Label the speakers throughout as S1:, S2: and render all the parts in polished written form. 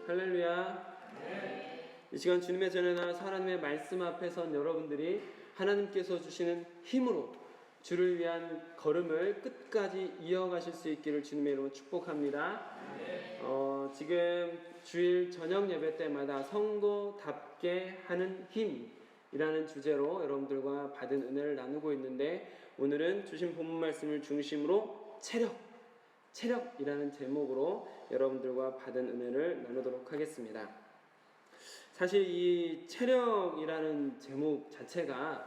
S1: 할렐루야. 이 시간 주님의 전에나 하나님의 말씀 앞에 선 여러분들이 하나님께서 주시는 힘으로 주를 위한 걸음을 끝까지 이어가실 수 있기를 주님의 이름으로 축복합니다. 지금 주일 저녁 예배 때마다 성도답게 하는 힘이라는 주제로 여러분들과 받은 은혜를 나누고 있는데, 오늘은 주신 본문 말씀을 중심으로 체력이라는 제목으로 여러분들과 받은 은혜를 나누도록 하겠습니다. 사실 이 체력이라는 제목 자체가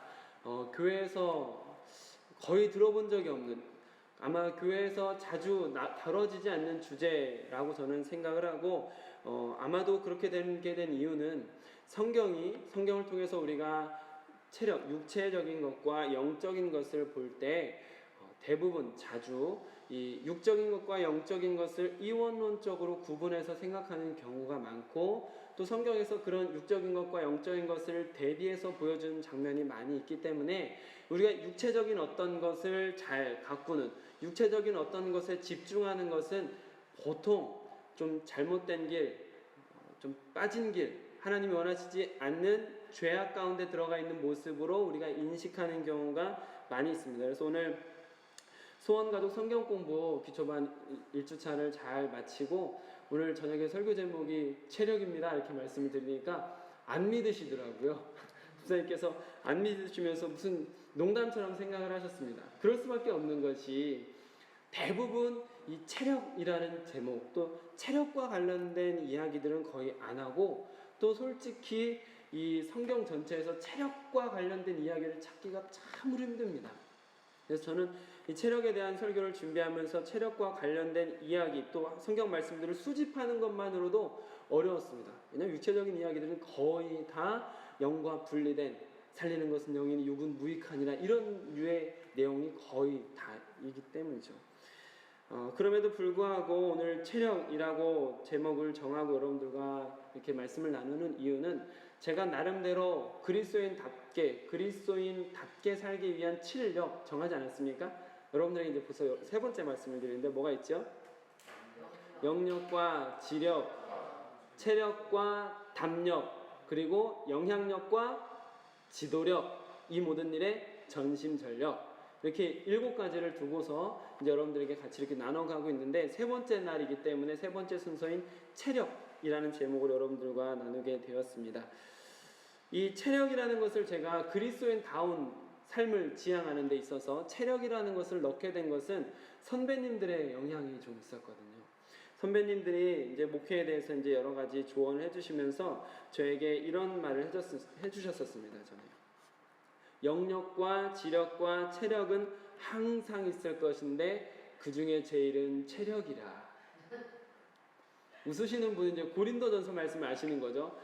S1: 교회에서 거의 들어본 적이 없는, 아마 교회에서 자주 다뤄지지 않는 주제라고 저는 생각을 하고, 아마도 그렇게 되게 된 이유는 성경을 통해서 우리가 체력, 육체적인 것과 영적인 것을 볼 때 대부분 자주 이 육적인 것과 영적인 것을 이원론적으로 구분해서 생각하는 경우가 많고, 또 성경에서 그런 육적인 것과 영적인 것을 대비해서 보여주는 장면이 많이 있기 때문에 우리가 육체적인 어떤 것을 잘 가꾸는, 육체적인 어떤 것에 집중하는 것은 보통 좀 잘못된 길, 좀 빠진 길, 하나님이 원하시지 않는 죄악 가운데 들어가 있는 모습으로 우리가 인식하는 경우가 많이 있습니다. 그래서 오늘 소원가족 성경 공부 기초반 1주차를 잘 마치고 오늘 저녁에 설교 제목이 체력입니다 이렇게 말씀을 드리니까 안 믿으시더라고요. 목사님께서 안 믿으시면서 무슨 농담처럼 생각을 하셨습니다. 그럴 수밖에 없는 것이, 대부분 이 체력이라는 제목, 또 체력과 관련된 이야기들은 거의 안 하고, 또 솔직히 이 성경 전체에서 체력과 관련된 이야기를 찾기가 참으로 힘듭니다. 그래서 저는 이 체력에 대한 설교를 준비하면서 체력과 관련된 이야기, 또 성경 말씀들을 수집하는 것만으로도 어려웠습니다. 왜냐하면 육체적인 이야기들은 거의 다 영과 분리된, 살리는 것은 영이니 육은 무익하니라, 이런 류의 내용이 거의 다이기 때문이죠. 그럼에도 불구하고 오늘 체력이라고 제목을 정하고 여러분들과 이렇게 말씀을 나누는 이유는, 제가 나름대로 그리스도인답게 살기 위한 7력 정하지 않았습니까? 여러분들에게 이제 벌써 세 번째 말씀을 드리는데 뭐가 있죠? 영력과 지력, 체력과 담력, 그리고 영향력과 지도력, 이 모든 일에 전심전력, 이렇게 7가지를 두고서 이제 여러분들에게 같이 이렇게 나눠가고 있는데, 세 번째 날이기 때문에 세 번째 순서인 체력이라는 제목으로 여러분들과 나누게 되었습니다. 이 체력이라는 것을 제가 그리스도인다운 삶을 지향하는 데 있어서 체력이라는 것을 넣게 된 것은 선배님들의 영향이 좀 있었거든요. 선배님들이 이제 목회에 대해서 이제 여러 가지 조언을 해주시면서 저에게 이런 말을 해주셨었습니다. 저는 영력과 지력과 체력은 항상 있을 것인데 그 중에 제일은 체력이라. 웃으시는 분은 이제 고린도전서 말씀을 아시는 거죠.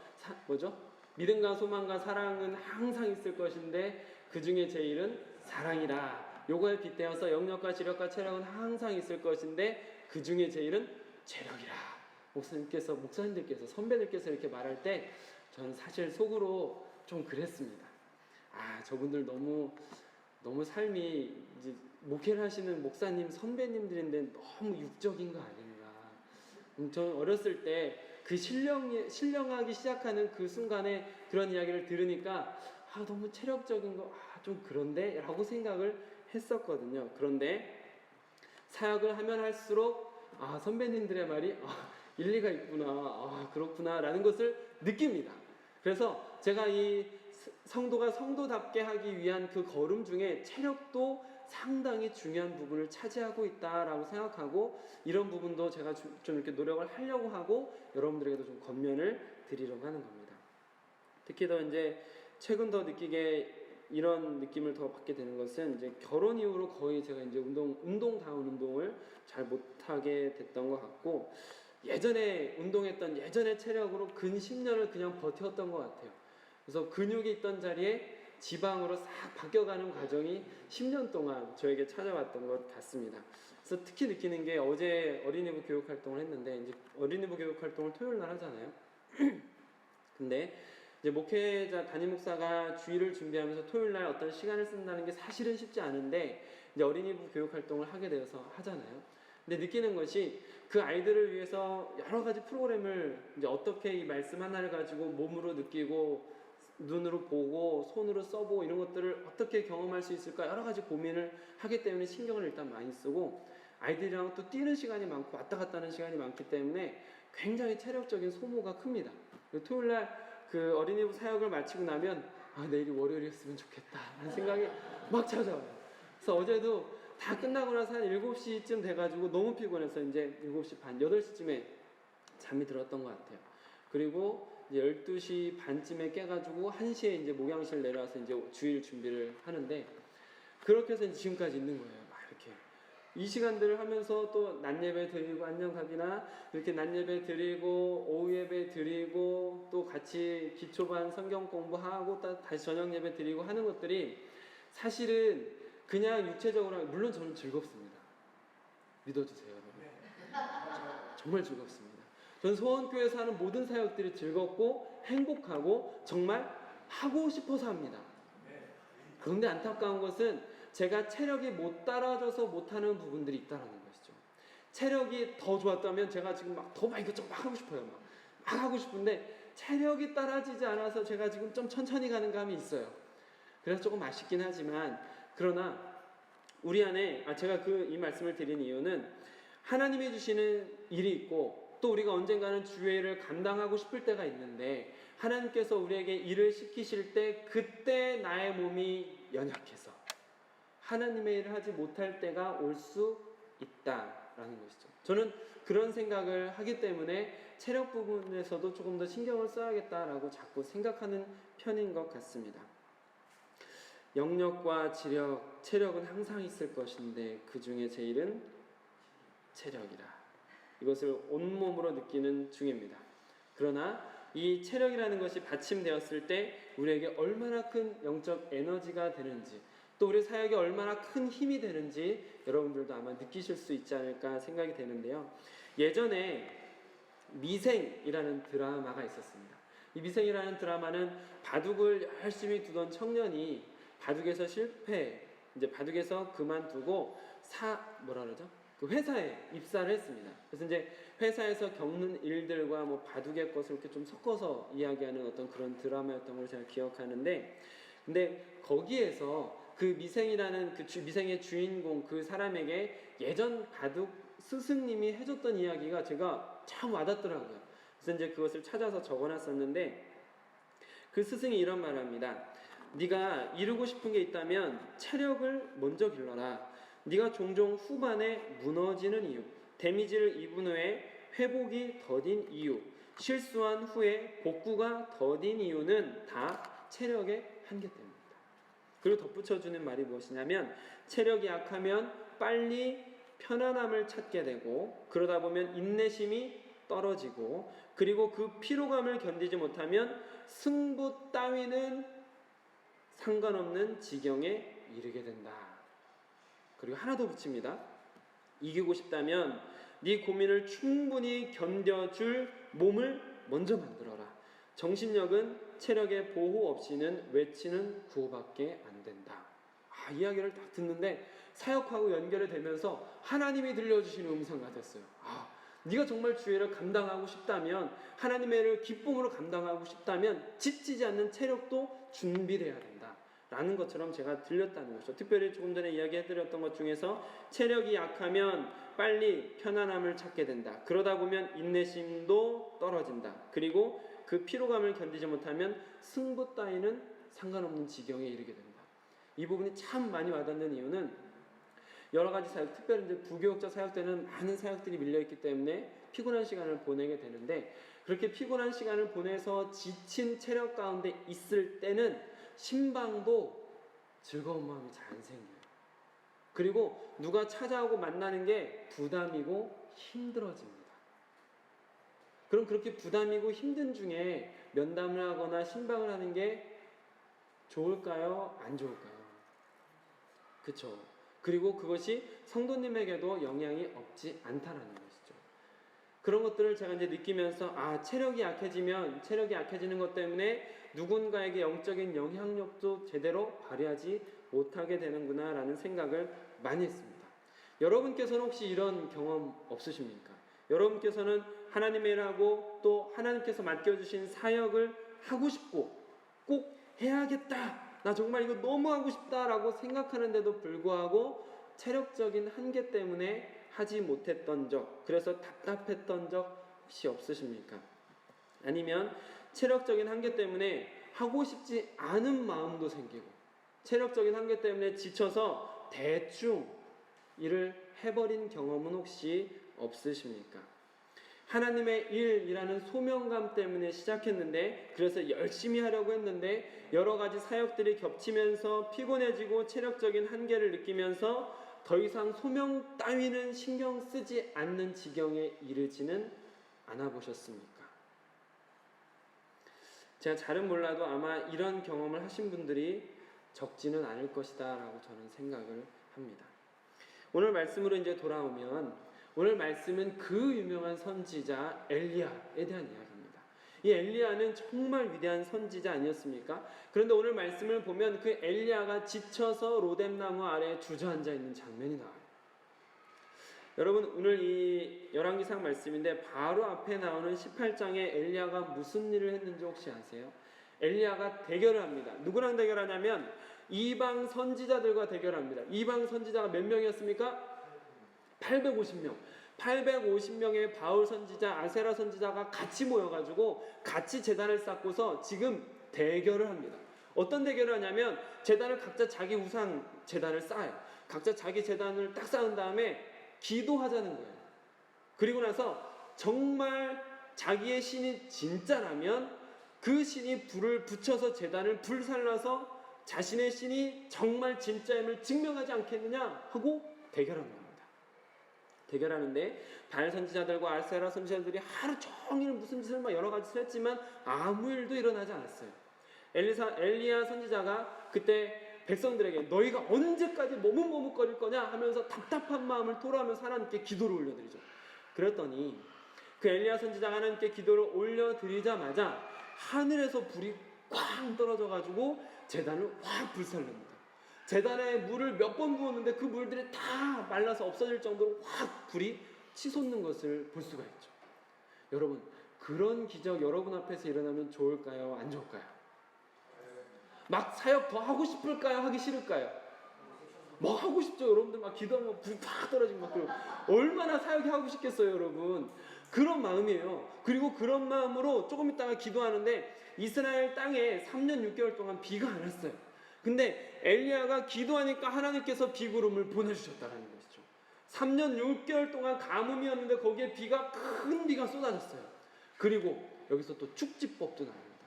S1: 뭐죠? 믿음과 소망과 사랑은 항상 있을 것인데 그 중에 제일은 사랑이라. 요거에 빗대어서 영력과 지력과 체력은 항상 있을 것인데 그 중에 제일은 체력이라. 목사님들께서 선배들께서 이렇게 말할 때 저는 사실 속으로 좀 그랬습니다. 저분들 너무 삶이, 이제 목회를 하시는 목사님 선배님들인데 너무 육적인 거 아닌가. 저는 어렸을 때 그 신령하기 시작하는 그 순간에 그런 이야기를 들으니까 너무 체력적인 거 좀 그런데? 라고 생각을 했었거든요. 그런데 사역을 하면 할수록 선배님들의 말이 일리가 있구나, 그렇구나 라는 것을 느낍니다. 그래서 제가 이 성도가 성도답게 하기 위한 그 걸음 중에 체력도 상당히 중요한 부분을 차지하고 있다라고 생각하고, 이런 부분도 제가 좀 이렇게 노력을 하려고 하고 여러분들에게도 좀 권면을 드리려고 하는 겁니다. 특히 더 이제 최근 더 느끼게 이런 느낌을 더 받게 되는 것은, 이제 결혼 이후로 거의 제가 이제 운동다운 운동을 잘 못하게 됐던 것 같고, 예전에 운동했던 예전의 체력으로 근 10년을 그냥 버텼던 것 같아요. 그래서 근육이 있던 자리에 지방으로 싹 바뀌어가는 과정이 10년 동안 저에게 찾아왔던 것 같습니다. 그래서 특히 느끼는 게, 어제 어린이부 교육활동을 했는데, 이제 어린이부 교육활동을 토요일 날 하잖아요. 근데 이제 목회자 담임 목사가 주일을 준비하면서 토요일 날 어떤 시간을 쓴다는 게 사실은 쉽지 않은데, 이제 어린이부 교육활동을 하게 되어서 하잖아요. 근데 느끼는 것이 그 아이들을 위해서 여러 가지 프로그램을 이제 어떻게 이 말씀 하나를 가지고 몸으로 느끼고 눈으로 보고 손으로 써보고 이런 것들을 어떻게 경험할 수 있을까 여러 가지 고민을 하기 때문에 신경을 일단 많이 쓰고 아이들이랑 또 뛰는 시간이 많고 왔다 갔다 하는 시간이 많기 때문에 굉장히 체력적인 소모가 큽니다. 토요일날 그 어린이부 사역을 마치고 나면 내일이 월요일이었으면 좋겠다 라는 생각이 막 찾아와요. 그래서 어제도 다 끝나고 나서 한 7시쯤 돼가지고 너무 피곤해서 이제 7시 반, 8시쯤에 잠이 들었던 것 같아요. 그리고 이제 12시 반쯤에 깨가지고 1시에 이제 목양실 내려와서 이제 주일 준비를 하는데 그렇게 해서 지금까지 있는 거예요. 막 이렇게. 이 시간들을 하면서 또 낮 예배 드리고 안녕갑이나 이렇게 낮 예배 드리고 오후 예배 드리고 또 같이 기초반 성경 공부하고 또 다시 저녁 예배 드리고 하는 것들이 사실은 그냥 육체적으로 물론 저는 즐겁습니다. 믿어주세요, 여러분. 정말 즐겁습니다. 저는 소원교회에서 하는 모든 사역들이 즐겁고 행복하고 정말 하고 싶어서 합니다. 그런데 안타까운 것은 제가 체력이 못 따라줘서 못하는 부분들이 있다는 것이죠. 체력이 더 좋았다면 제가 지금 막 더 막 이것저것 막 하고 싶어요. 막 하고 싶은데 체력이 따라지지 않아서 제가 지금 좀 천천히 가는 감이 있어요. 그래서 조금 아쉽긴 하지만 그러나 우리 안에 제가 이 말씀을 드린 이유는 하나님이 주시는 일이 있고 또 우리가 언젠가는 주의를 감당하고 싶을 때가 있는데 하나님께서 우리에게 일을 시키실 때 그때 나의 몸이 연약해서 하나님의 일을 하지 못할 때가 올 수 있다라는 것이죠. 저는 그런 생각을 하기 때문에 체력 부분에서도 조금 더 신경을 써야겠다라고 자꾸 생각하는 편인 것 같습니다. 영력과 지력, 체력은 항상 있을 것인데 그 중에 제일은 체력이라. 이것을 온몸으로 느끼는 중입니다. 그러나 이 체력이라는 것이 받침되었을 때 우리에게 얼마나 큰 영적 에너지가 되는지 또 우리 사역에 얼마나 큰 힘이 되는지 여러분들도 아마 느끼실 수 있지 않을까 생각이 되는데요. 예전에 미생이라는 드라마가 있었습니다. 이 미생이라는 드라마는 바둑을 열심히 두던 청년이 바둑에서 실패, 이제 바둑에서 그만두고 그 회사에 입사를 했습니다. 그래서 이제 회사에서 겪는 일들과 뭐 바둑의 것을 이렇게 좀 섞어서 이야기하는 어떤 그런 드라마였던 걸 제가 기억하는데, 근데 거기에서 그 미생이라는 미생의 주인공 그 사람에게 예전 바둑 스승님이 해줬던 이야기가 제가 참 와닿더라고요. 그래서 이제 그것을 찾아서 적어놨었는데 그 스승이 이런 말을 합니다. 네가 이루고 싶은 게 있다면 체력을 먼저 길러라. 네가 종종 후반에 무너지는 이유, 데미지를 입은 후에 회복이 더딘 이유, 실수한 후에 복구가 더딘 이유는 다 체력의 한계 때문이다. 그리고 덧붙여주는 말이 무엇이냐면 체력이 약하면 빨리 편안함을 찾게 되고 그러다 보면 인내심이 떨어지고 그리고 그 피로감을 견디지 못하면 승부 따위는 상관없는 지경에 이르게 된다. 그리고 하나 더 붙입니다. 이기고 싶다면 네 고민을 충분히 견뎌줄 몸을 먼저 만들어라. 정신력은 체력의 보호 없이는 외치는 구호밖에 안 된다. 이야기를 딱 듣는데 사역하고 연결이 되면서 하나님이 들려주시는 음성 같았어요. 네가 정말 주의를 감당하고 싶다면 하나님의 일을 기쁨으로 감당하고 싶다면 지치지 않는 체력도 준비돼야 된다 라는 것처럼 제가 들렸다는 것이죠. 특별히 조금 전에 이야기해드렸던 것 중에서 체력이 약하면 빨리 편안함을 찾게 된다. 그러다 보면 인내심도 떨어진다. 그리고 그 피로감을 견디지 못하면 승부 따위는 상관없는 지경에 이르게 된다. 이 부분이 참 많이 와닿는 이유는 여러 가지 사역, 특별히 이제 부교육자 사역 때는 많은 사역들이 밀려있기 때문에 피곤한 시간을 보내게 되는데 그렇게 피곤한 시간을 보내서 지친 체력 가운데 있을 때는 신방도 즐거운 마음이 잘 안 생겨요. 그리고 누가 찾아오고 만나는 게 부담이고 힘들어집니다. 그럼 그렇게 부담이고 힘든 중에 면담을 하거나 신방을 하는 게 좋을까요? 안 좋을까요? 그쵸? 그리고 그것이 성도님에게도 영향이 없지 않다라는 것이죠. 그런 것들을 제가 이제 느끼면서 체력이 약해지는 것 때문에 누군가에게 영적인 영향력도 제대로 발휘하지 못하게 되는구나 라는 생각을 많이 했습니다. 여러분께서는 혹시 이런 경험 없으십니까? 여러분께서는 하나님의 일하고 또 하나님께서 맡겨주신 사역을 하고 싶고 꼭 해야겠다, 나 정말 이거 너무 하고 싶다라고 생각하는데도 불구하고 체력적인 한계 때문에 하지 못했던 적, 그래서 답답했던 적 혹시 없으십니까? 아니면 체력적인 한계 때문에 하고 싶지 않은 마음도 생기고 체력적인 한계 때문에 지쳐서 대충 일을 해버린 경험은 혹시 없으십니까? 하나님의 일이라는 소명감 때문에 시작했는데, 그래서 열심히 하려고 했는데 여러 가지 사역들이 겹치면서 피곤해지고 체력적인 한계를 느끼면서 더 이상 소명 따위는 신경 쓰지 않는 지경에 이르지는 않아 보셨습니까? 제가 잘은 몰라도 아마 이런 경험을 하신 분들이 적지는 않을 것이다 라고 저는 생각을 합니다. 오늘 말씀으로 이제 돌아오면, 오늘 말씀은 그 유명한 선지자 엘리야에 대한 이야기입니다. 이 엘리야는 정말 위대한 선지자 아니었습니까? 그런데 오늘 말씀을 보면 그 엘리야가 지쳐서 로뎀나무 아래에 주저앉아 있는 장면이 나와요. 여러분, 오늘 이 열왕기상 말씀인데 바로 앞에 나오는 18장에 엘리야가 무슨 일을 했는지 혹시 아세요? 엘리야가 대결을 합니다. 누구랑 대결하냐면 이방 선지자들과 대결합니다. 이방 선지자가 몇 명이었습니까? 850명. 850명의 바울 선지자, 아세라 선지자가 같이 모여가지고 같이 제단을 쌓고서 지금 대결을 합니다. 어떤 대결을 하냐면 제단을 각자 자기 우상 제단을 쌓아요. 각자 자기 제단을 딱 쌓은 다음에 기도하자는 거예요. 그리고 나서 정말 자기의 신이 진짜라면 그 신이 불을 붙여서 제단을 불살라서 자신의 신이 정말 진짜임을 증명하지 않겠느냐 하고 대결합니다. 대결하는데 바알 선지자들과 아세라 선지자들이 하루 종일 무슨 짓을 막 여러 가지 했지만 아무 일도 일어나지 않았어요. 엘리야 선지자가 그때 백성들에게 너희가 언제까지 머뭇머뭇거릴 거냐 하면서 답답한 마음을 토로하면서 하나님께 기도를 올려드리죠. 그랬더니 그 엘리야 선지자가 하나님께 기도를 올려드리자마자 하늘에서 불이 꽝 떨어져가지고 제단을 확 불살릅니다. 제단에 물을 몇 번 부었는데 그 물들이 다 말라서 없어질 정도로 확 불이 치솟는 것을 볼 수가 있죠. 여러분, 그런 기적 여러분 앞에서 일어나면 좋을까요? 안 좋을까요? 막 사역 더 하고 싶을까요? 하기 싫을까요? 뭐 하고 싶죠. 여러분들 막 기도하면 불 팍 떨어지고 막 그러고 얼마나 사역이 하고 싶겠어요, 여러분. 그런 마음이에요. 그리고 그런 마음으로 조금 있다가 기도하는데 이스라엘 땅에 3년 6개월 동안 비가 안 왔어요. 근데 엘리야가 기도하니까 하나님께서 비구름을 보내주셨다는 것이죠. 3년 6개월 동안 가뭄이었는데 거기에 큰 비가 쏟아졌어요. 그리고 여기서 또 축지법도 나옵니다.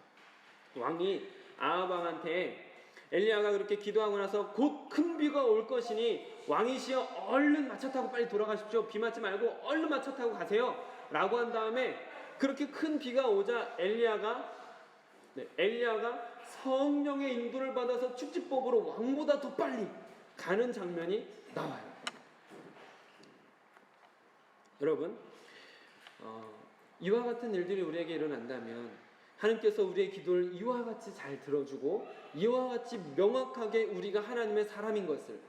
S1: 왕이 아합 왕한테 엘리야가 그렇게 기도하고 나서 곧 큰 비가 올 것이니 왕이시여 얼른 마차 타고 빨리 돌아가십시오. 비 맞지 말고 얼른 마차 타고 가세요 라고 한 다음에 그렇게 큰 비가 오자 엘리야가 성령의 인도를 받아서 축지법으로 왕보다 더 빨리 가는 장면이 나와요. 여러분, 이와 같은 일들이 우리에게 일어난다면 하나님께서 우리의 기도를 이와 같이 잘 들어주고 이와 같이 명확하게 우리가 하나님의 사람인 것을,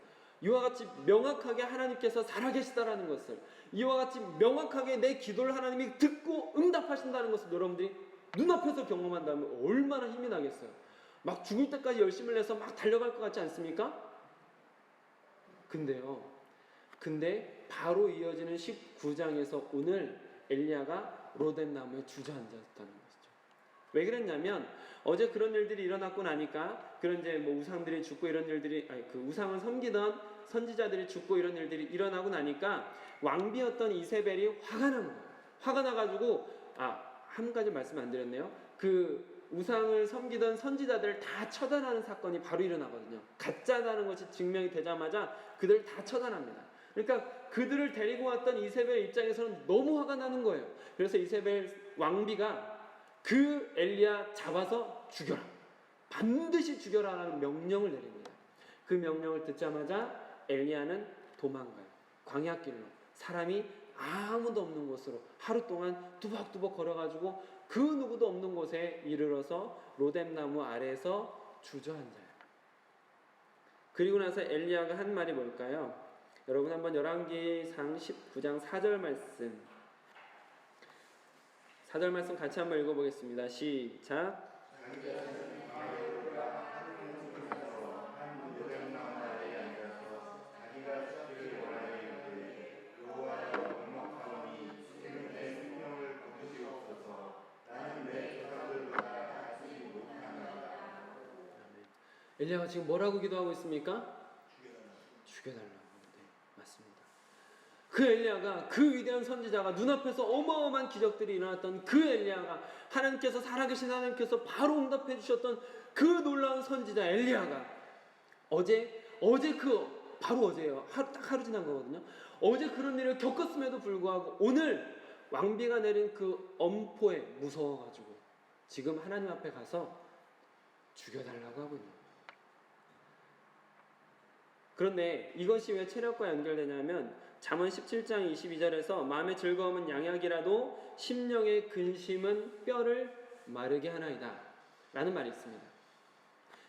S1: 이와 같이 명확하게 하나님께서 살아계시다라는 것을, 이와 같이 명확하게 내 기도를 하나님이 듣고 응답하신다는 것을 여러분들이 눈앞에서 경험한다면 얼마나 힘이 나겠어요. 막 죽을 때까지 열심을 내서 막 달려갈 것 같지 않습니까? 근데 바로 이어지는 19장에서 오늘 엘리야가 로뎀나무에 주저앉았다는 것이죠. 왜 그랬냐면 어제 그런 일들이 일어났고 나니까 그런 이제 뭐 우상들이 죽고 이런 일들이 그 우상을 섬기던 선지자들이 죽고 이런 일들이 일어나고 나니까 왕비였던 이세벨이 화가 난 거예요. 화가 나가지고 한 가지 말씀 안 드렸네요. 그 우상을 섬기던 선지자들을 다 처단하는 사건이 바로 일어나거든요. 가짜라는 것이 증명이 되자마자 그들을 다 처단합니다. 그러니까 그들을 데리고 왔던 이세벨 입장에서는 너무 화가 나는 거예요. 그래서 이세벨 왕비가 그 엘리야 잡아서 죽여라, 반드시 죽여라라는 명령을 내립니다. 그 명령을 듣자마자 엘리야는 도망가요. 광야길로, 사람이 아무도 없는 곳으로 하루 동안 두벅두벅 걸어가지고 그 누구도 없는 곳에 이르러서 로뎀나무 아래에서 주저앉아요. 그리고 나서 엘리야가 한 말이 뭘까요? 여러분 한번 열왕기상 19장 4절 말씀 4절 말씀 같이 한번 읽어보겠습니다. 시작. 엘리야가 지금 뭐라고 기도하고 있습니까? 죽여달라고. 네, 맞습니다. 그 엘리야가, 그 위대한 선지자가, 눈앞에서 어마어마한 기적들이 일어났던 그 엘리야가, 하나님께서, 살아계신 하나님께서 바로 응답해 주셨던 그 놀라운 선지자 엘리야가 바로 어제예요. 딱 하루 지난 거거든요. 어제 그런 일을 겪었음에도 불구하고 오늘 왕비가 내린 그 엄포에 무서워가지고 지금 하나님 앞에 가서 죽여달라고 하고 있는 거예요. 그런데 이것이 왜 체력과 연결되냐면 잠언 17장 22절에서 마음의 즐거움은 양약이라도 심령의 근심은 뼈를 마르게 하나이다 라는 말이 있습니다.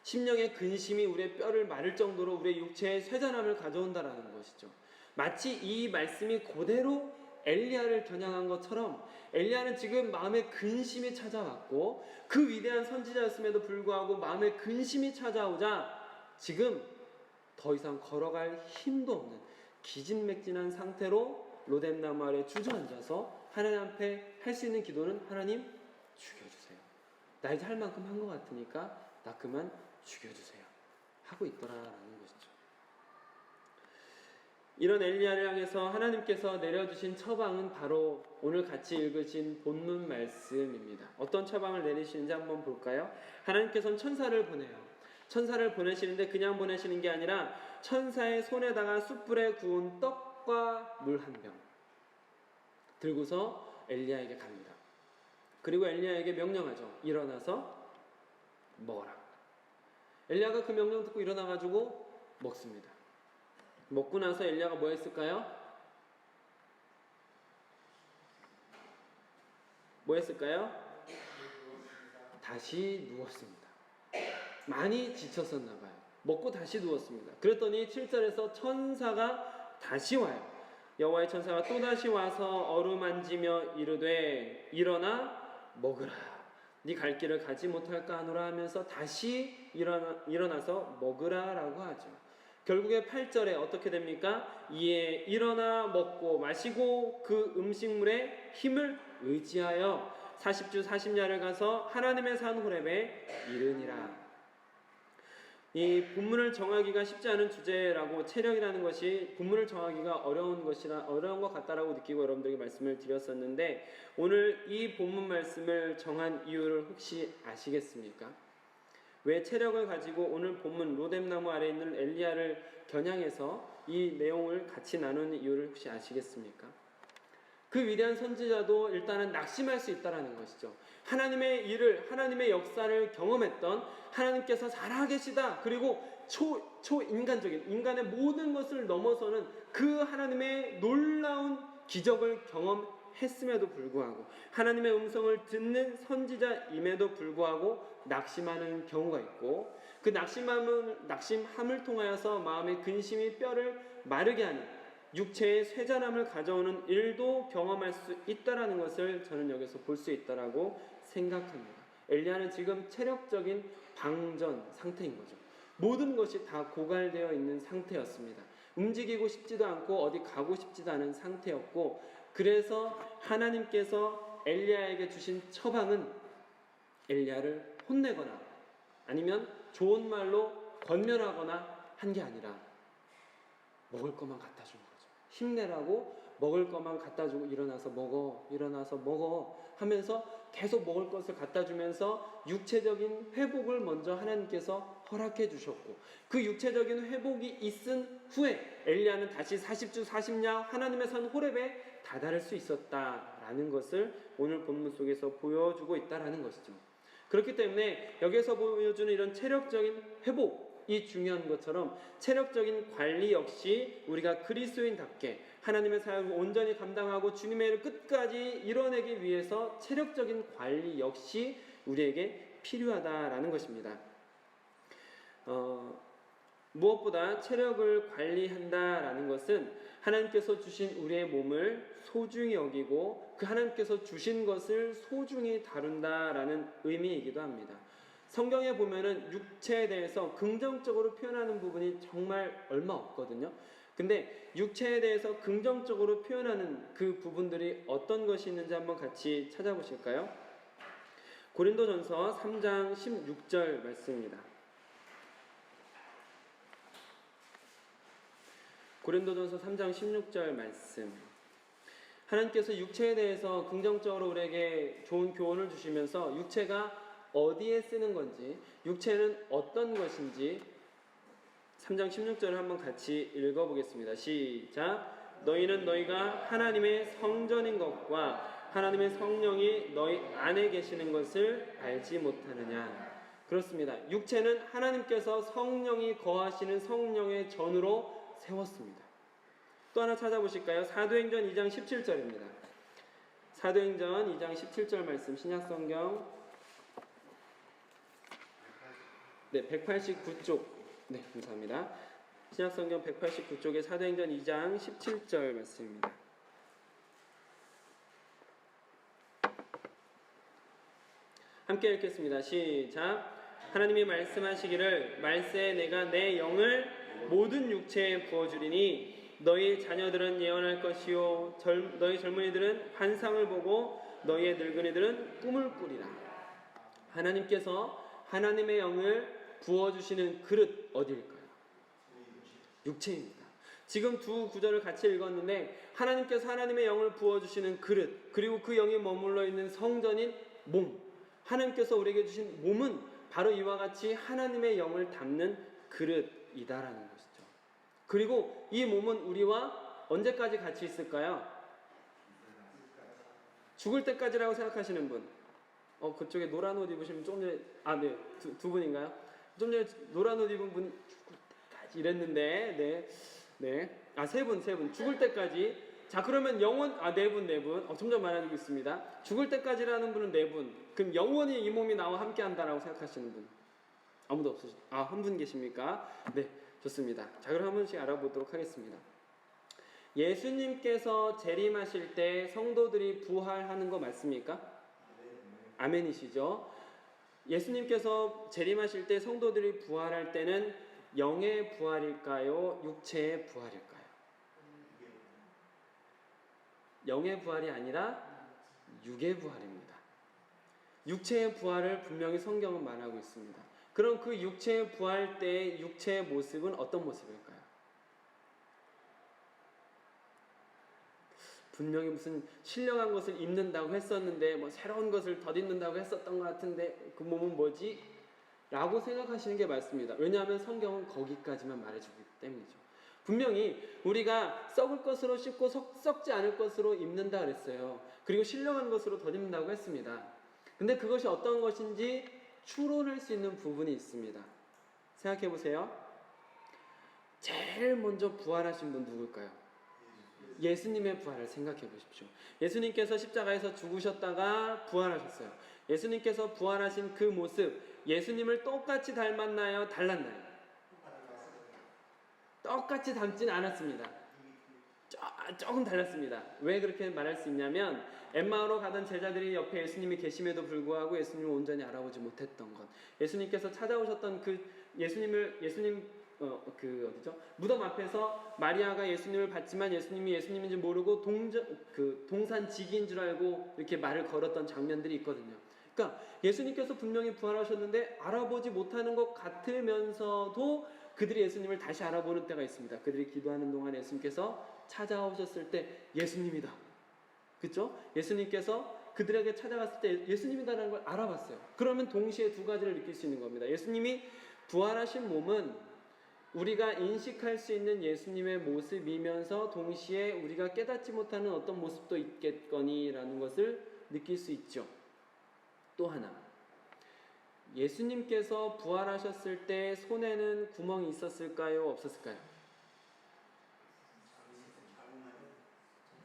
S1: 심령의 근심이 우리의 뼈를 마를 정도로 우리의 육체에 쇠잔함을 가져온다라는 것이죠. 마치 이 말씀이 그대로 엘리야를 겨냥한 것처럼 엘리야는 지금 마음의 근심이 찾아왔고 그 위대한 선지자였음에도 불구하고 마음의 근심이 찾아오자 지금 더 이상 걸어갈 힘도 없는 기진맥진한 상태로 로뎀나무 아래 주저앉아서 하나님 앞에 할 수 있는 기도는 하나님 죽여주세요. 나 이제 할 만큼 한 것 같으니까 나 그만 죽여주세요 하고 있더라라는 것이죠. 이런 엘리야를 향해서 하나님께서 내려주신 처방은 바로 오늘 같이 읽으신 본문 말씀입니다. 어떤 처방을 내리시는지 한번 볼까요? 하나님께서는 천사를 보내요. 천사를 보내시는데 그냥 보내시는 게 아니라 천사의 손에다가 숯불에 구운 떡과 물 한 병 들고서 엘리야에게 갑니다. 그리고 엘리야에게 명령하죠. 일어나서 먹어라. 엘리야가 그 명령 듣고 일어나가지고 먹습니다. 먹고 나서 엘리야가 뭐 했을까요? 뭐 했을까요? 다시 누웠습니다. 많이 지쳤었나 봐요. 먹고 다시 누웠습니다. 그랬더니 7절에서 천사가 다시 와요. 여호와의 천사가 또다시 와서 어루만지며 이르되 일어나 먹으라. 네 갈 길을 가지 못할까 하노라 하면서 다시 일어나서 먹으라라고 하죠. 결국에 8절에 어떻게 됩니까? 이에 일어나 먹고 마시고 그 음식물의 힘을 의지하여 40주 40야를 가서 하나님의 산 호렙에 이르니라. 이 본문을 정하기가 쉽지 않은 주제라고 체력이라는 것이 본문을 정하기가 어려운 것 같다라고 느끼고 여러분들에게 말씀을 드렸었는데 오늘 이 본문 말씀을 정한 이유를 혹시 아시겠습니까? 왜 체력을 가지고 오늘 본문 로뎀나무 아래에 있는 엘리야를 겨냥해서 이 내용을 같이 나누는 이유를 혹시 아시겠습니까? 그 위대한 선지자도 일단은 낙심할 수 있다는 것이죠. 하나님의 일을, 하나님의 역사를 경험했던 하나님께서 살아계시다. 그리고 초인간적인 인간의 모든 것을 넘어서는 그 하나님의 놀라운 기적을 경험했음에도 불구하고 하나님의 음성을 듣는 선지자임에도 불구하고 낙심하는 경우가 있고 그 낙심함을 통하여서 마음의 근심이 뼈를 마르게 하는 육체의 쇠잔함을 가져오는 일도 경험할 수 있다라는 것을 저는 여기서 볼 수 있다라고 생각합니다. 엘리야는 지금 체력적인 방전 상태인 거죠. 모든 것이 다 고갈되어 있는 상태였습니다. 움직이고 싶지도 않고 어디 가고 싶지도 않은 상태였고 그래서 하나님께서 엘리야에게 주신 처방은 엘리야를 혼내거나 아니면 좋은 말로 권면하거나 한 게 아니라 먹을 것만 갖다 주는 거죠. 힘내라고 먹을 것만 갖다 주고 일어나서 먹어 하면서 계속 먹을 것을 갖다 주면서 육체적인 회복을 먼저 하나님께서 허락해 주셨고 그 육체적인 회복이 있은 후에 엘리야는 다시 40주 40야 하나님의 산 호렙에 다다를 수 있었다라는 것을 오늘 본문 속에서 보여주고 있다라는 것이죠. 그렇기 때문에 여기서 보여주는 이런 체력적인 회복이 중요한 것처럼 체력적인 관리 역시 우리가 그리스도인답게 하나님의 사역을 온전히 감당하고 주님의 일을 끝까지 이뤄내기 위해서 체력적인 관리 역시 우리에게 필요하다라는 것입니다. 무엇보다 체력을 관리한다라는 것은 하나님께서 주신 우리의 몸을 소중히 여기고 그 하나님께서 주신 것을 소중히 다룬다라는 의미이기도 합니다. 성경에 보면은 육체에 대해서 긍정적으로 표현하는 부분이 정말 얼마 없거든요. 근데 육체에 대해서 긍정적으로 표현하는 그 부분들이 어떤 것이 있는지 한번 같이 찾아보실까요? 고린도전서 3장 16절 말씀입니다. 고린도전서 3장 16절 말씀. 하나님께서 육체에 대해서 긍정적으로 우리에게 좋은 교훈을 주시면서 육체가 어디에 쓰는 건지, 육체는 어떤 것인지 3장 16절을 한번 같이 읽어보겠습니다. 시작. 너희는 너희가 하나님의 성전인 것과 하나님의 성령이 너희 안에 계시는 것을 알지 못하느냐. 그렇습니다. 육체는 하나님께서 성령이 거하시는 성령의 전으로 세웠습니다. 또 하나 찾아보실까요? 사도행전 2장 17절입니다. 사도행전 2장 17절 말씀 신약성경 189쪽. 네, 감사합니다. 신약성경 189쪽의 사도행전 2장 17절 말씀입니다. 함께 읽겠습니다. 시작. 하나님이 말씀하시기를 말세에 내가 내 영을 모든 육체에 부어주리니 너희 자녀들은 예언할 것이요 너희 젊은이들은 환상을 보고 너희의 늙은이들은 꿈을 꾸리라. 하나님께서 하나님의 영을 부어주시는 그릇 어디일까요? 육체입니다. 지금 두 구절을 같이 읽었는데 하나님께서 하나님의 영을 부어주시는 그릇, 그리고 그 영이 머물러 있는 성전인 몸, 하나님께서 우리에게 주신 몸은 바로 이와 같이 하나님의 영을 담는 그릇이다라는 것이죠. 그리고 이 몸은 우리와 언제까지 같이 있을까요? 죽을 때까지라고 생각하시는 분. 그쪽에 노란 옷 입으시면 좀 전에 두 분인가요? 좀 전에 노란 옷 입은 분 죽을 때까지 이랬는데 세 분 죽을 때까지. 자, 그러면 영원 네 분. 점점 많아지고 있습니다. 죽을 때까지라는 분은 4분. 그럼 영원히 이 몸이 나와 함께 한다라고 생각하시는 분 아무도 없으시죠? 한 분 계십니까? 네, 좋습니다. 자, 그럼 한 번씩 알아보도록 하겠습니다. 예수님께서 재림하실 때 성도들이 부활하는 거 맞습니까? 아멘이시죠? 예수님께서 재림하실 때 성도들이 부활할 때는 영의 부활일까요? 육체의 부활일까요? 영의 부활이 아니라 육의 부활입니다. 육체의 부활을 분명히 성경은 말하고 있습니다. 그럼 그 육체의 부활 때의 육체의 모습은 어떤 모습일까요? 분명히 무슨 신령한 것을 입는다고 했었는데 새로운 것을 덧입는다고 했었던 것 같은데 그 몸은 뭐지? 라고 생각하시는 게 맞습니다. 왜냐하면 성경은 거기까지만 말해주기 때문이죠. 분명히 우리가 썩을 것으로 씹고 썩지 않을 것으로 입는다 그랬어요. 그리고 신령한 것으로 덧입는다고 했습니다. 근데 그것이 어떤 것인지 추론할 수 있는 부분이 있습니다. 생각해 보세요. 제일 먼저 부활하신 분 누굴까요? 예수님의 부활을 생각해 보십시오. 예수님께서 십자가에서 죽으셨다가 부활하셨어요. 예수님께서 부활하신 그 모습, 예수님을 똑같이 닮았나요? 달랐나요? 똑같이 닮진 않았습니다. 조금 달랐습니다. 왜 그렇게 말할 수 있냐면 엠마오로 가던 제자들이 옆에 예수님이 계심에도 불구하고 예수님을 온전히 알아보지 못했던 것, 예수님께서 찾아오셨던 무덤 앞에서 마리아가 예수님을 봤지만 예수님이 예수님인지 모르고 동산지기인 줄 알고 이렇게 말을 걸었던 장면들이 있거든요. 그러니까 예수님께서 분명히 부활하셨는데 알아보지 못하는 것 같으면서도 그들이 예수님을 다시 알아보는 때가 있습니다. 그들이 기도하는 동안 예수님께서 찾아오셨을 때 예수님이다. 그렇죠? 예수님께서 그들에게 찾아갔을 때 예수님이다라는 걸 알아봤어요. 그러면 동시에 두 가지를 느낄 수 있는 겁니다. 예수님이 부활하신 몸은 우리가 인식할 수 있는 예수님의 모습이면서 동시에 우리가 깨닫지 못하는 어떤 모습도 있겠거니라는 것을 느낄 수 있죠. 또 하나, 예수님께서 부활하셨을 때 손에는 구멍이 있었을까요? 없었을까요?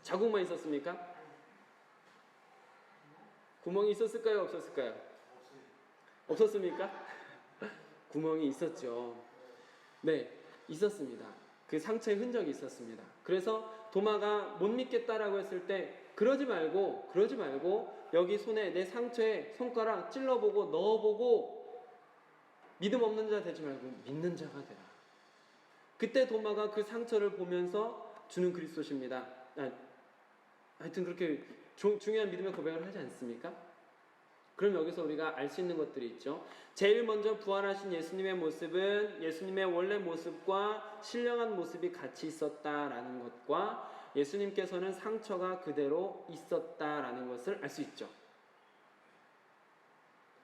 S1: 자국만 있었습니까? 구멍이 있었을까요? 없었을까요? 없었습니까? 구멍이 있었죠. 네, 있었습니다. 그 상처의 흔적이 있었습니다. 그래서 도마가 못 믿겠다라고 했을 때 그러지 말고 여기 손에 내 상처에 손가락 찔러보고 넣어보고 믿음 없는 자 되지 말고 믿는 자가 되라. 그때 도마가 그 상처를 보면서 주는 그리스도십니다. 하여튼 그렇게 중요한 믿음의 고백을 하지 않습니까? 그럼 여기서 우리가 알 수 있는 것들이 있죠. 제일 먼저 부활하신 예수님의 모습은 예수님의 원래 모습과 신령한 모습이 같이 있었다라는 것과 예수님께서는 상처가 그대로 있었다라는 것을 알 수 있죠.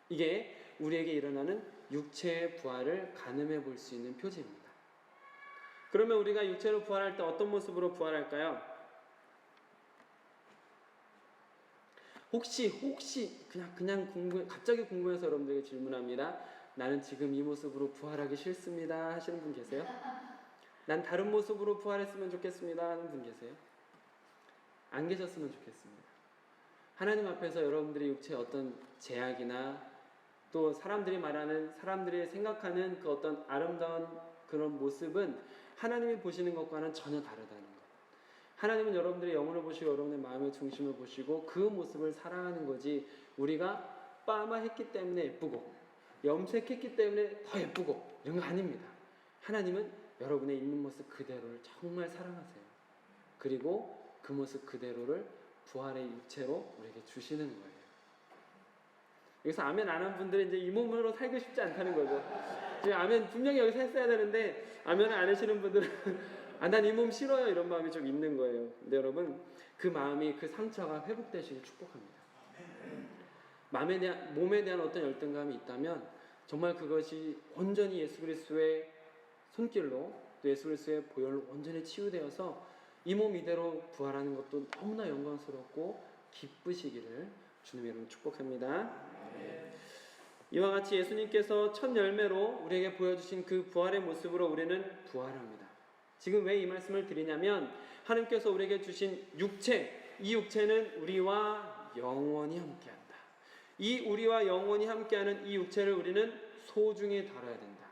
S1: 이게 우리에게 일어나는 육체의 부활을 가늠해 볼 수 있는 표지입니다. 그러면 우리가 육체로 부활할 때 어떤 모습으로 부활할까요? 혹시 그냥 갑자기 궁금해서 여러분들에게 질문합니다. 나는 지금 이 모습으로 부활하기 싫습니다 하시는 분 계세요? 난 다른 모습으로 부활했으면 좋겠습니다 하는 분 계세요? 안 계셨으면 좋겠습니다. 하나님 앞에서 여러분들의 육체의 어떤 제약이나 또 사람들이 생각하는 그 어떤 아름다운 그런 모습은 하나님이 보시는 것과는 전혀 다르다는 것. 하나님은 여러분들의 영혼을 보시고 여러분의 마음의 중심을 보시고 그 모습을 사랑하는 거지, 우리가 빠마했기 때문에 예쁘고 염색했기 때문에 더 예쁘고 이런 거 아닙니다. 하나님은 여러분의 있는 모습 그대로를 정말 사랑하세요. 그리고 그 모습 그대로를 부활의 육체로 우리에게 주시는 거예요. 여기서 아멘 안 한 분들은 이제 이 몸으로 살고 싶지 않다는 거죠. 지금 아멘 분명히 여기서 했어야 되는데 아멘을 안 하시는 분들은 난 이 몸 싫어요 이런 마음이 좀 있는 거예요. 근데 여러분 그 마음이, 그 상처가 회복되시길 축복합니다. 몸에 대한 어떤 열등감이 있다면 정말 그것이 온전히 예수 그리스도의 손길로 또 예수 그리스도의 보혈로 온전히 치유되어서 이 몸 이대로 부활하는 것도 너무나 영광스럽고 기쁘시기를 주님의 이름으로 축복합니다. 이와 같이 예수님께서 첫 열매로 우리에게 보여주신 그 부활의 모습으로 우리는 부활합니다. 지금 왜 이 말씀을 드리냐면 하나님께서 우리에게 주신 육체, 이 육체는 우리와 영원히 함께한다. 이 우리와 영원히 함께하는 이 육체를 우리는 소중히 다뤄야 된다.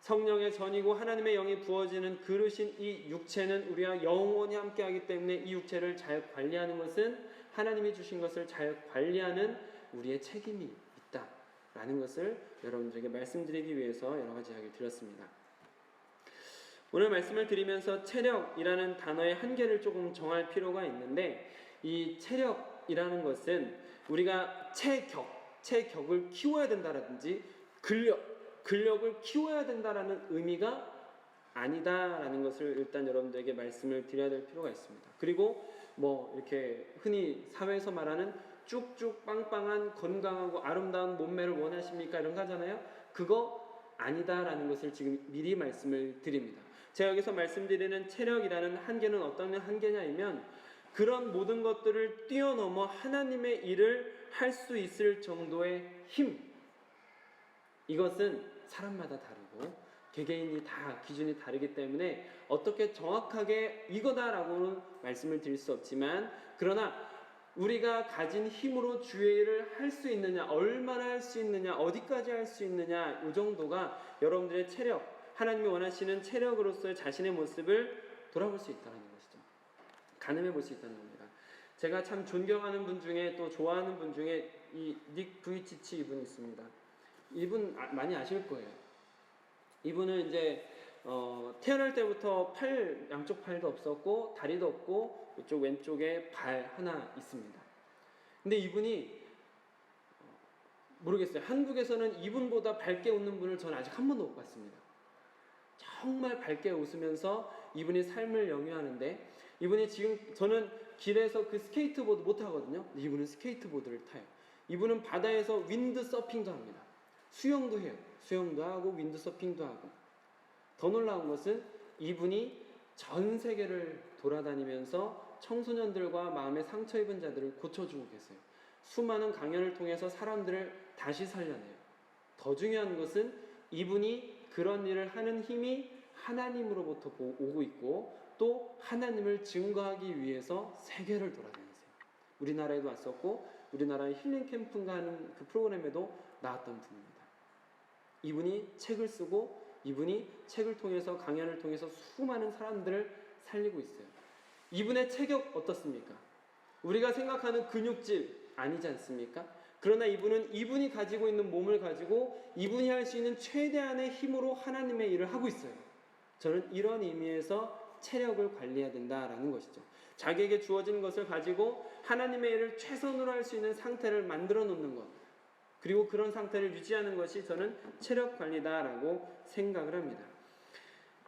S1: 성령의 전이고 하나님의 영이 부어지는 그릇인 이 육체는 우리와 영원히 함께하기 때문에 이 육체를 잘 관리하는 것은 하나님이 주신 것을 잘 관리하는 우리의 책임이 있다라는 것을 여러분들에게 말씀드리기 위해서 여러 가지 이야기를 드렸습니다. 오늘 말씀을 드리면서 체력이라는 단어의 한계를 조금 정할 필요가 있는데, 이 체력이라는 것은 우리가 체격을 키워야 된다라든지 근력을 키워야 된다라는 의미가 아니다라는 것을 일단 여러분들에게 말씀을 드려야 될 필요가 있습니다. 그리고 이렇게 흔히 사회에서 말하는 쭉쭉 빵빵한 건강하고 아름다운 몸매를 원하십니까? 이런 거 하잖아요. 그거 아니다라는 것을 지금 미리 말씀을 드립니다. 제가 여기서 말씀드리는 체력이라는 한계는 어떤 한계냐면 그런 모든 것들을 뛰어넘어 하나님의 일을 할 수 있을 정도의 힘, 이것은 사람마다 다르고 개개인이 다 기준이 다르기 때문에 어떻게 정확하게 이거다라고는 말씀을 드릴 수 없지만, 그러나 우리가 가진 힘으로 주의 일을 할 수 있느냐, 얼마나 할 수 있느냐, 어디까지 할 수 있느냐, 이 정도가 여러분들의 체력, 하나님이 원하시는 체력으로서의 자신의 모습을 돌아볼 수 있다는 것이죠. 가늠해 볼 수 있다는 겁니다. 제가 참 존경하는 분 중에 또 좋아하는 분 중에 이 닉 부이치치 이분이 있습니다. 이분 많이 아실 거예요. 이분은 이제 태어날 때부터 양쪽 팔도 없었고 다리도 없고 이쪽 왼쪽에 발 하나 있습니다. 근데 이분이 모르겠어요. 한국에서는 이분보다 밝게 웃는 분을 저는 아직 한 번도 못 봤습니다. 정말 밝게 웃으면서 이분이 삶을 영위하는데, 이분이 지금 저는 길에서 그 스케이트보드 못 하거든요. 근데 이분은 스케이트보드를 타요. 이분은 바다에서 윈드서핑도 합니다. 수영도 해요. 수영도 하고 윈드서핑도 하고. 더 놀라운 것은 이분이 전 세계를 돌아다니면서 청소년들과 마음에 상처 입은 자들을 고쳐주고 계세요. 수많은 강연을 통해서 사람들을 다시 살려내요. 더 중요한 것은 이분이 그런 일을 하는 힘이 하나님으로부터 오고 있고 또 하나님을 증거하기 위해서 세계를 돌아다니세요. 우리나라에도 왔었고 우리나라의 힐링 캠프인가 하는 그 프로그램에도 나왔던 분입니다. 이분이 책을 쓰고 이분이 책을 통해서, 강연을 통해서 수많은 사람들을 살리고 있어요. 이분의 체격 어떻습니까? 우리가 생각하는 근육질 아니지 않습니까? 그러나 이분은 이분이 가지고 있는 몸을 가지고 이분이 할 수 있는 최대한의 힘으로 하나님의 일을 하고 있어요. 저는 이런 의미에서 체력을 관리해야 된다라는 것이죠. 자기에게 주어진 것을 가지고 하나님의 일을 최선으로 할 수 있는 상태를 만들어 놓는 것, 그리고 그런 상태를 유지하는 것이 저는 체력 관리다라고 생각을 합니다.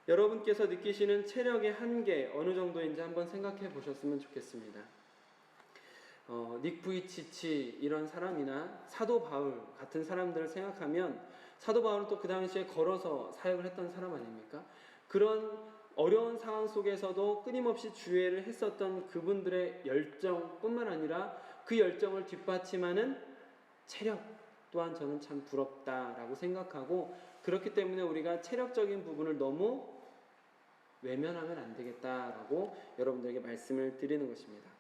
S1: 여러분께서 느끼시는 체력의 한계 어느 정도인지 한번 생각해 보셨으면 좋겠습니다. 닉 부이치치 이런 사람이나 사도 바울 같은 사람들을 생각하면, 사도 바울은 또 그 당시에 걸어서 사역을 했던 사람 아닙니까? 그런 어려운 상황 속에서도 끊임없이 주의를 했었던 그분들의 열정뿐만 아니라 그 열정을 뒷받침하는 체력 또한 저는 참 부럽다라고 생각하고, 그렇기 때문에 우리가 체력적인 부분을 너무 외면하면 안 되겠다라고 여러분들에게 말씀을 드리는 것입니다.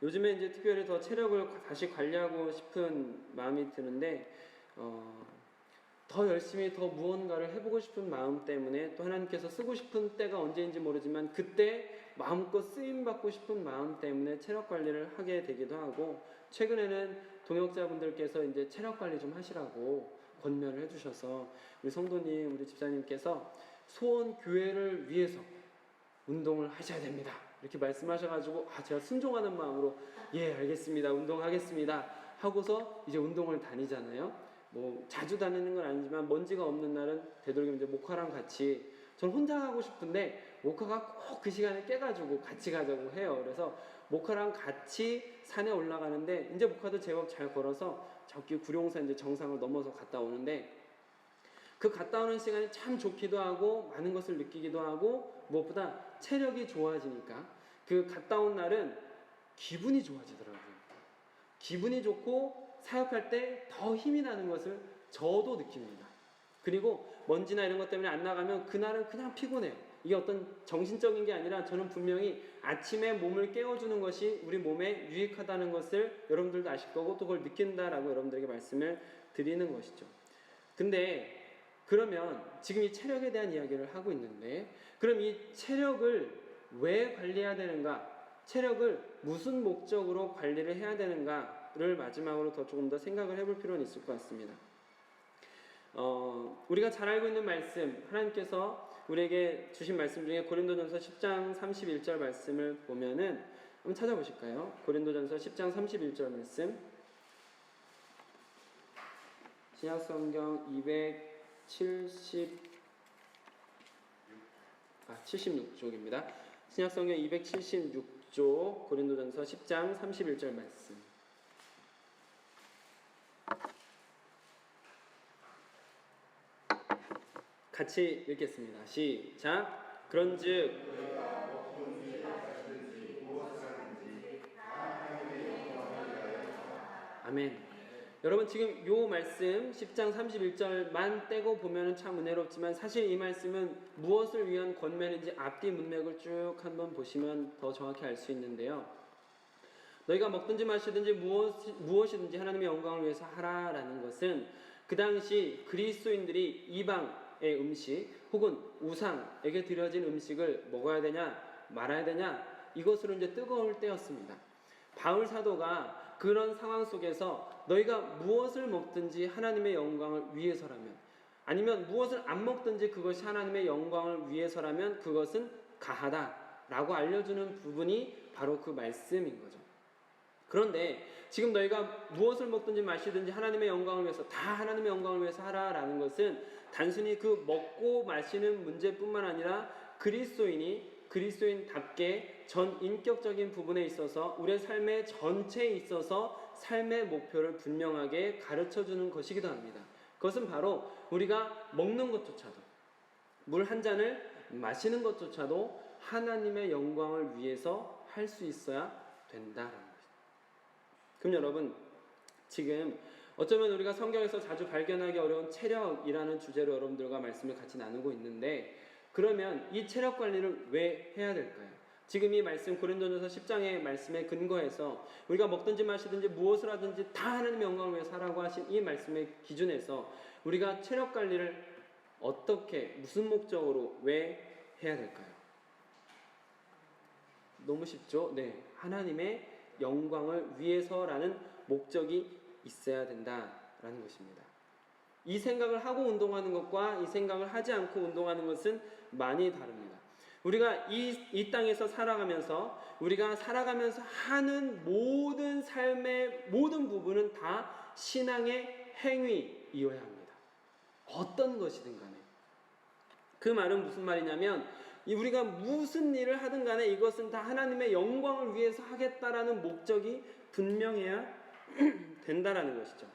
S1: 요즘에 이제 특별히 더 체력을 다시 관리하고 싶은 마음이 드는데, 더 열심히 더 무언가를 해보고 싶은 마음 때문에, 또 하나님께서 쓰고 싶은 때가 언제인지 모르지만 그때 마음껏 쓰임받고 싶은 마음 때문에 체력 관리를 하게 되기도 하고, 최근에는 동역자분들께서 이제 체력 관리 좀 하시라고 권면을 해주셔서 우리 성도님, 우리 집사님께서 소원 교회를 위해서 운동을 하셔야 됩니다 이렇게 말씀하셔가지고, 제가 순종하는 마음으로 예 알겠습니다, 운동하겠습니다 하고서 이제 운동을 다니잖아요. 뭐 자주 다니는 건 아니지만 먼지가 없는 날은 되도록이면 이제 목화랑 같이, 저는 혼자 가고 싶은데 목화가 꼭 그 시간에 깨가지고 같이 가자고 해요. 그래서 목화랑 같이 산에 올라가는데, 이제 목화도 제법 잘 걸어서 저기 구룡산 이제 정상을 넘어서 갔다 오는데, 그 갔다 오는 시간이 참 좋기도 하고 많은 것을 느끼기도 하고, 무엇보다 체력이 좋아지니까 그 갔다 온 날은 기분이 좋아지더라고요. 기분이 좋고 사역할 때 더 힘이 나는 것을 저도 느낍니다. 그리고 먼지나 이런 것 때문에 안 나가면 그날은 그냥 피곤해요. 이게 어떤 정신적인 게 아니라 저는 분명히 아침에 몸을 깨워주는 것이 우리 몸에 유익하다는 것을 여러분들도 아실 거고, 또 그걸 느낀다라고 여러분들에게 말씀을 드리는 것이죠. 근데 그러면 지금 이 체력에 대한 이야기를 하고 있는데, 그럼 이 체력을 왜 관리해야 되는가? 체력을 무슨 목적으로 관리를 해야 되는가를 마지막으로 조금 더 생각을 해볼 필요는 있을 것 같습니다. 우리가 잘 알고 있는 말씀, 하나님께서 우리에게 주신 말씀 중에 고린도전서 10장 31절 말씀을 보면은 한번 찾아보실까요? 고린도전서 10장 31절 말씀, 신약성경 76쪽입니다. 신약성경 276쪽 고린도전서 10장 31절 말씀. 같이 읽겠습니다. 시작. 그런즉 아멘. 여러분, 지금 요 말씀 10장 31절만 떼고 보면 참 은혜롭지만, 사실 이 말씀은 무엇을 위한 권면인지 앞뒤 문맥을 쭉 한번 보시면 더 정확히 알 수 있는데요. 너희가 먹든지 마시든지 무엇이든지 하나님의 영광을 위해서 하라라는 것은, 그 당시 그리스도인들이 이방의 음식 혹은 우상에게 드려진 음식을 먹어야 되냐 말아야 되냐, 이것으로 이제 뜨거울 때였습니다. 바울 사도가 그런 상황 속에서 너희가 무엇을 먹든지 하나님의 영광을 위해서라면, 아니면 무엇을 안 먹든지 그것이 하나님의 영광을 위해서라면 그것은 가하다라고 알려주는 부분이 바로 그 말씀인 거죠. 그런데 지금 너희가 무엇을 먹든지 마시든지 하나님의 영광을 위해서, 다 하나님의 영광을 위해서 하라라는 것은 단순히 그 먹고 마시는 문제뿐만 아니라 그리스도인답게 전 인격적인 부분에 있어서, 우리의 삶의 전체에 있어서 삶의 목표를 분명하게 가르쳐주는 것이기도 합니다. 그것은 바로 우리가 먹는 것조차도, 물 한 잔을 마시는 것조차도 하나님의 영광을 위해서 할 수 있어야 된다는 것입니다. 그럼 여러분, 지금 어쩌면 우리가 성경에서 자주 발견하기 어려운 체력이라는 주제로 여러분들과 말씀을 같이 나누고 있는데, 그러면 이 체력 관리를 왜 해야 될까요? 지금 이 말씀, 고린도전서 10장의 말씀에 근거해서 우리가 먹든지 마시든지 무엇을 하든지 다 하나님의 영광을 위해서 하라고 하신 이 말씀의 기준에서 우리가 체력 관리를 어떻게, 무슨 목적으로, 왜 해야 될까요? 너무 쉽죠? 네, 하나님의 영광을 위해서라는 목적이 있어야 된다라는 것입니다. 이 생각을 하고 운동하는 것과 이 생각을 하지 않고 운동하는 것은 많이 다릅니다. 우리가 이 땅에서 살아가면서 우리가 살아가면서 하는 모든 삶의 모든 부분은 다 신앙의 행위이어야 합니다. 어떤 것이든 간에. 그 말은 무슨 말이냐면 우리가 무슨 일을 하든 간에 이것은 다 하나님의 영광을 위해서 하겠다라는 목적이 분명해야 된다라는 것이죠.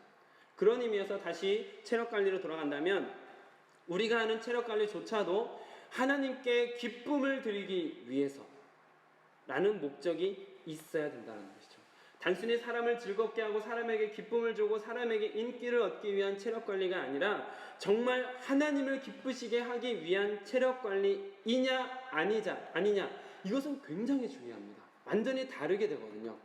S1: 그런 의미에서 다시 체력관리로 돌아간다면 우리가 하는 체력관리조차도 하나님께 기쁨을 드리기 위해서라는 목적이 있어야 된다는 것이죠. 단순히 사람을 즐겁게 하고 사람에게 기쁨을 주고 사람에게 인기를 얻기 위한 체력관리가 아니라 정말 하나님을 기쁘시게 하기 위한 체력관리이냐 아니냐 이것은 굉장히 중요합니다. 완전히 다르게 되거든요.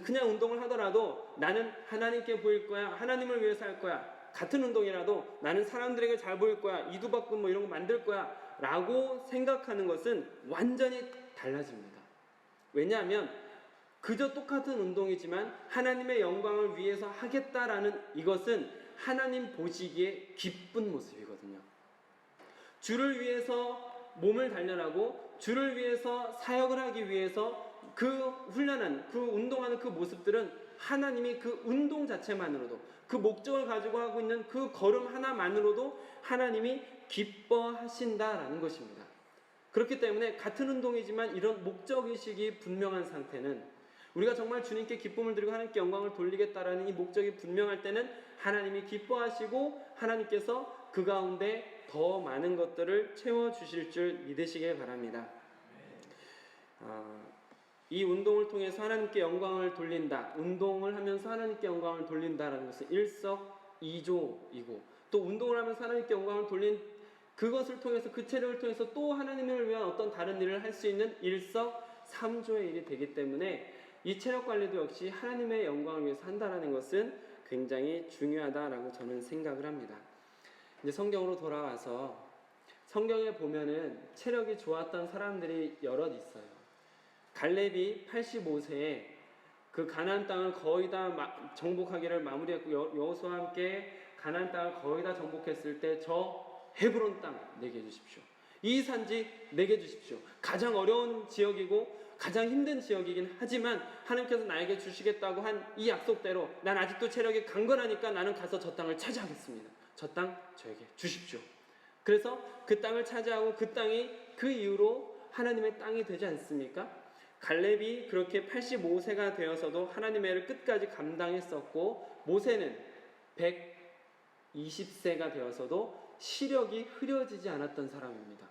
S1: 그냥 운동을 하더라도 나는 하나님께 보일 거야, 하나님을 위해서 할 거야, 같은 운동이라도 나는 사람들에게 잘 보일 거야, 이두박근 뭐 이런 거 만들 거야 라고 생각하는 것은 완전히 달라집니다. 왜냐하면 그저 똑같은 운동이지만 하나님의 영광을 위해서 하겠다라는 이것은 하나님 보시기에 기쁜 모습이거든요. 주를 위해서 몸을 단련하고 주를 위해서 사역을 하기 위해서 그 훈련한, 그 운동하는 그 모습들은 하나님이 그 운동 자체만으로도 그 목적을 가지고 하고 있는 그 걸음 하나만으로도 하나님이 기뻐하신다라는 것입니다. 그렇기 때문에 같은 운동이지만 이런 목적의식이 분명한 상태는 우리가 정말 주님께 기쁨을 드리고 하나님께 영광을 돌리겠다라는 이 목적이 분명할 때는 하나님이 기뻐하시고 하나님께서 그 가운데 더 많은 것들을 채워주실 줄 믿으시길 바랍니다. 이 운동을 통해서 하나님께 영광을 돌린다, 운동을 하면서 하나님께 영광을 돌린다라는 것은 일석이조이고 또 운동을 하면서 하나님께 영광을 돌린 그것을 통해서 그 체력을 통해서 또 하나님을 위한 어떤 다른 일을 할 수 있는 일석삼조의 일이 되기 때문에 이 체력 관리도 역시 하나님의 영광을 위해서 한다라는 것은 굉장히 중요하다라고 저는 생각을 합니다. 이제 성경으로 돌아와서 성경에 보면은 체력이 좋았던 사람들이 여럿 있어요. 갈렙이 85세에 그 가나안 땅을 거의 다 정복하기를 마무리했고 여호수아와 함께 가나안 땅을 거의 다 정복했을 때 저 헤브론 땅 내게 주십시오. 이 산지 내게 주십시오. 가장 어려운 지역이고 가장 힘든 지역이긴 하지만 하나님께서 나에게 주시겠다고 한 이 약속대로 난 아직도 체력이 강건하니까 나는 가서 저 땅을 차지하겠습니다. 저 땅 저에게 주십시오. 그래서 그 땅을 차지하고 그 땅이 그 이후로 하나님의 땅이 되지 않습니까? 갈렙이 그렇게 85세가 되어서도 하나님의 일을 끝까지 감당했었고 모세는 120세가 되어서도 시력이 흐려지지 않았던 사람입니다.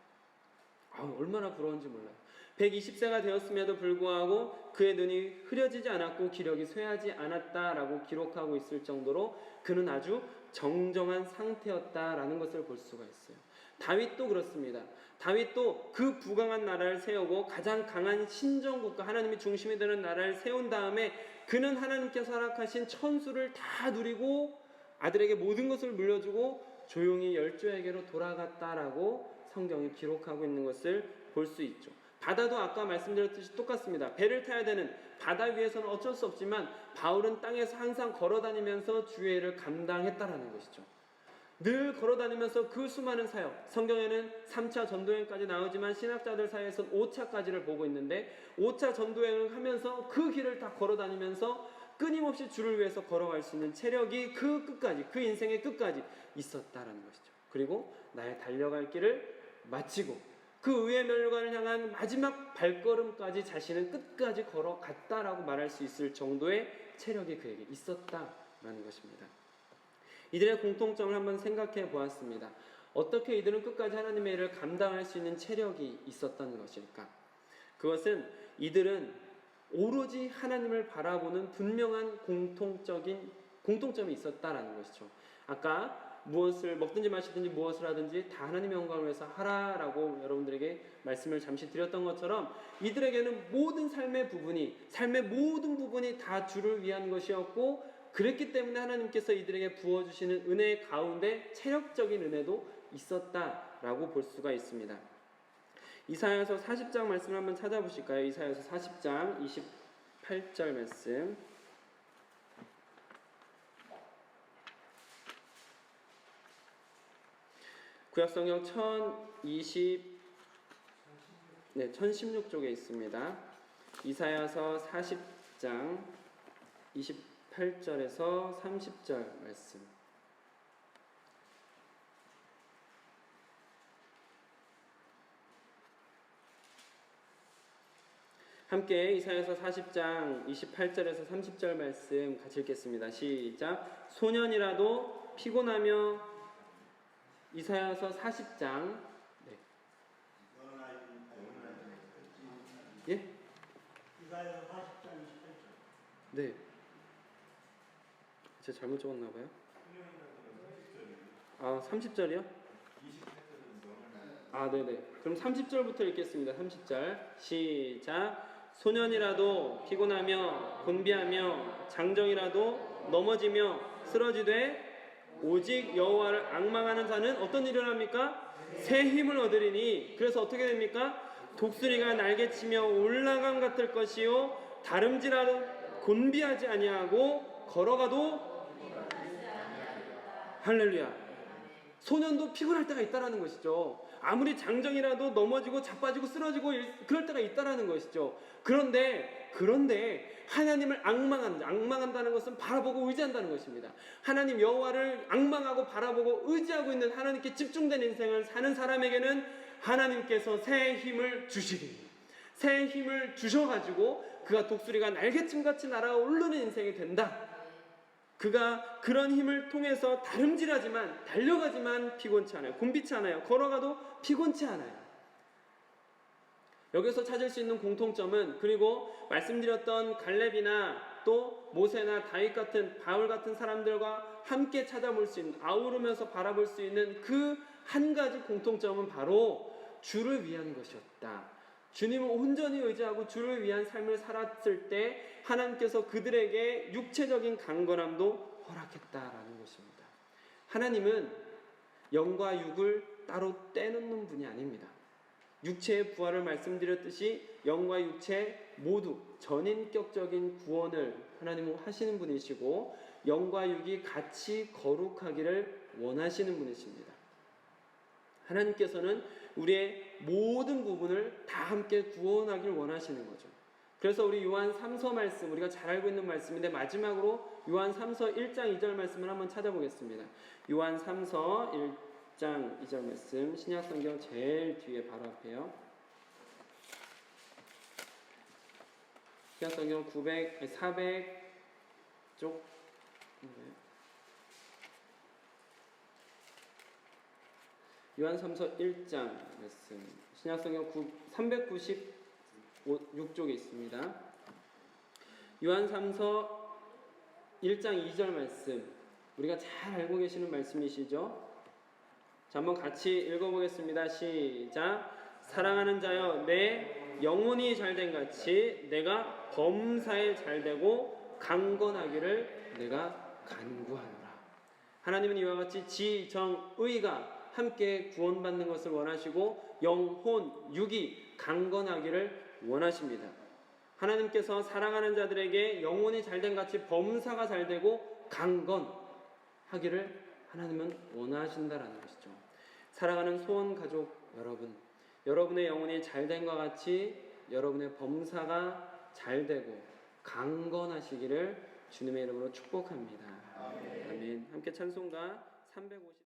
S1: 얼마나 부러운지 몰라요. 120세가 되었음에도 불구하고 그의 눈이 흐려지지 않았고 기력이 쇠하지 않았다라고 기록하고 있을 정도로 그는 아주 정정한 상태였다라는 것을 볼 수가 있어요. 다윗도 그렇습니다. 다윗도 그 부강한 나라를 세우고 가장 강한 신정국가 하나님이 중심이 되는 나라를 세운 다음에 그는 하나님께서 허락하신 천수를 다 누리고 아들에게 모든 것을 물려주고 조용히 열조에게로 돌아갔다라고 성경이 기록하고 있는 것을 볼 수 있죠. 바다도 아까 말씀드렸듯이 똑같습니다. 배를 타야 되는 바다 위에서는 어쩔 수 없지만 바울은 땅에서 항상 걸어다니면서 주의 일을 감당했다라는 것이죠. 늘 걸어다니면서 그 수많은 사역, 성경에는 3차 전도여행까지 나오지만 신학자들 사이에서는 5차까지를 보고 있는데 5차 전도여행을 하면서 그 길을 다 걸어다니면서 끊임없이 주를 위해서 걸어갈 수 있는 체력이 그 끝까지, 그 인생의 끝까지 있었다라는 것이죠. 그리고 나의 달려갈 길을 마치고 그 의의 멸관을 향한 마지막 발걸음까지 자신은 끝까지 걸어갔다라고 말할 수 있을 정도의 체력이 그에게 있었다라는 것입니다. 이들의 공통점을 한번 생각해 보았습니다. 어떻게 이들은 끝까지 하나님의 일을 감당할 수 있는 체력이 있었던 것일까? 그것은 이들은 오로지 하나님을 바라보는 분명한 공통점이 있었다라는 것이죠. 아까 무엇을 먹든지 마시든지 무엇을 하든지 다 하나님의 영광을 위해서 하라라고 여러분들에게 말씀을 잠시 드렸던 것처럼 이들에게는 모든 삶의 모든 부분이 다 주를 위한 것이었고 그랬기 때문에 하나님께서 이들에게 부어주시는 은혜 가운데 체력적인 은혜도 있었다라고 볼 수가 있습니다. 이사야서 40장 말씀을 한번 찾아보실까요? 이사야서 40장 28절 말씀. 구약성경 1016쪽에 있습니다. 이사야서 40장 28절에서 30절 말씀. 함께 이사야서 40장 28절에서 30절 말씀 같이 읽겠습니다. 시작. 소년이라도 피곤하며 이사야서 40장 예?
S2: 이사야서 40장 28절.
S1: 네. 제가 잘못 적었나 봐요. 아, 30절이요? 아, 네네. 그럼 30절부터 읽겠습니다. 30절. 시작. 소년이라도 피곤하며 곤비하며 장정이라도 넘어지며 쓰러지되 오직 여호와를 앙망하는 자는 어떤 일을 합니까? 새 힘을 얻으리니. 그래서 어떻게 됩니까? 독수리가 날개치며 올라감 같을 것이요 다름질하도 곤비하지 아니하고 걸어가도 할렐루야. 소년도 피곤할 때가 있다라는 것이죠. 아무리 장정이라도 넘어지고 자빠지고 쓰러지고 그럴 때가 있다라는 것이죠. 그런데 하나님을 앙망한다는 것은 바라보고 의지한다는 것입니다. 하나님 여호와를 앙망하고 바라보고 의지하고 있는 하나님께 집중된 인생을 사는 사람에게는 하나님께서 새 힘을 주시리. 새 힘을 주셔가지고 그가 독수리가 날개춤같이 날아오르는 인생이 된다. 그가 그런 힘을 통해서 달려가지만 피곤치 않아요. 곤비치 않아요. 걸어가도 피곤치 않아요. 여기서 찾을 수 있는 공통점은, 그리고 말씀드렸던 갈렙이나 또 모세나 다윗 같은 바울 같은 사람들과 함께 찾아볼 수 있는, 아우르면서 바라볼 수 있는 그 한 가지 공통점은 바로 주를 위한 것이었다. 주님을 온전히 의지하고 주를 위한 삶을 살았을 때 하나님께서 그들에게 육체적인 강건함도 허락했다라는 것입니다. 하나님은 영과 육을 따로 떼놓는 분이 아닙니다. 육체의 부활을 말씀드렸듯이 영과 육체 모두 전인격적인 구원을 하나님은 하시는 분이시고, 영과 육이 같이 거룩하기를 원하시는 분이십니다. 하나님께서는 우리의 모든 부분을 다 함께 구원하길 원하시는 거죠. 그래서 우리 요한 3서 말씀, 우리가 잘 알고 있는 말씀인데 마지막으로 요한 3서 1장 2절 말씀을 한번 찾아보겠습니다. 요한 3서 1장 2절 말씀, 신약성경 제일 뒤에 바로 앞에요. 신약성경 400쪽 요한 3서 1장 말씀, 신약성경 396쪽에 있습니다. 요한 3서 1장 2절 말씀, 우리가 잘 알고 계시는 말씀이시죠? 자, 한번 같이 읽어보겠습니다. 시작. 사랑하는 자여, 내 영혼이 잘된 같이 내가 범사에 잘되고 강건하기를 내가 간구하노라. 하나님은 이와 같이 지, 정, 의가 함께 구원받는 것을 원하시고 영혼, 육이 강건하기를 원하십니다. 하나님께서 사랑하는 자들에게 영혼이 잘된 같이 범사가 잘되고 강건하기를 하나님은 원하신다라는 것이죠. 사랑하는 소원 가족 여러분, 여러분의 영혼이 잘된 것 같이 여러분의 범사가 잘되고 강건하시기를 주님의 이름으로 축복합니다. 아멘. 함께 찬송가 350